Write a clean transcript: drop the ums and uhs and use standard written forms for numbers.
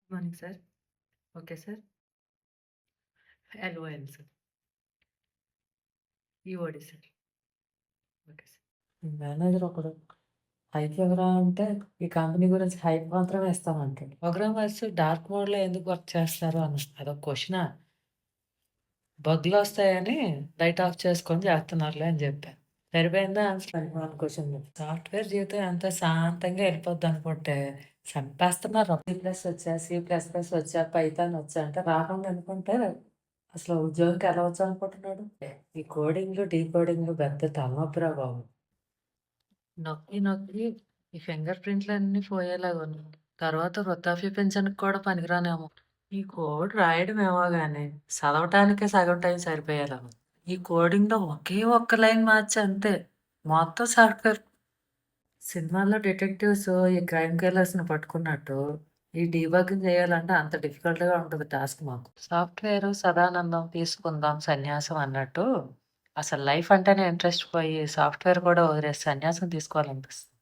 Morning sir. Okay sir. LOL sir. EOD sir. Okay sir. Manager ఒకడు hype ఎవరా అంటే, ఈ కంపెనీ గురించి హైప్ మాత్రమే ఇస్తామంటాడు. ప్రోగ్రామర్స్ డార్క్ మోడ్‌లో ఎందుకు వర్క్ చేస్తారు అని అదొక క్వెషనా? బగ్‌లొస్తాయని లైట్ ఆఫ్ చేసుకొని చేస్తున్నారులే అని జెప్పా. సరిపోయిందా ఆన్సర్? పనికిమాలిన క్వెషన్. సాఫ్ట్‌వేర్ జీవితం ఎంత శాంతంగా ఎళ్ళిపోద్దనుకుంటే చంపేస్తున్నారు. సి ప్లస్ వచ్చా, సి ప్లస్ ప్లస్ వచ్చా, పైథాన్ వచ్చా అంటే రాకుండా అనుకుంటే అసలు ఉద్యోగంకి ఎలా వచ్చామనుకుంటున్నాడు? ఈ కోడింగ్‌లు, డీకోడింగ్‌లు పెద్ద తలనొప్పిరా బాబు. నొక్కి నొక్కి ఈ ఫింగర్ ప్రింట్‌లన్నీ పోయేలాగున్నాయి. తర్వాత వృద్ధాప్య పింఛన్‌కి కూడా పనికిరానేమో. ఈ కోడ్ రాయడమేమో గాని, చదవటానికే సగం టైం సరిపోయేలా ఉంది. ఈ కోడింగ్‌లో ఒకే ఒక్క లైన్ మార్చి అంతే. మొత్తం సాఫ్ట్‌వేర్. సినిమాల్లో డిటెక్టివ్స్ ఈ క్రైమ్ కిల్లర్స్‌ని పట్టుకున్నట్టు, ఈ డీబగ్గింగ్ చేయాలంటే అంత డిఫికల్ట్‌గా ఉంటది టాస్క్ మాకు. సాఫ్ట్‌వేరు సదానందం తీసుకుందాం సన్యాసం అన్నట్టు, అసలు లైఫ్ అంటేనే ఇంట్రెస్ట్ పోయి సాఫ్ట్‌వేర్ కూడా వదిలేసి సన్యాసం తీసుకోవాలనిపిస్తుంది.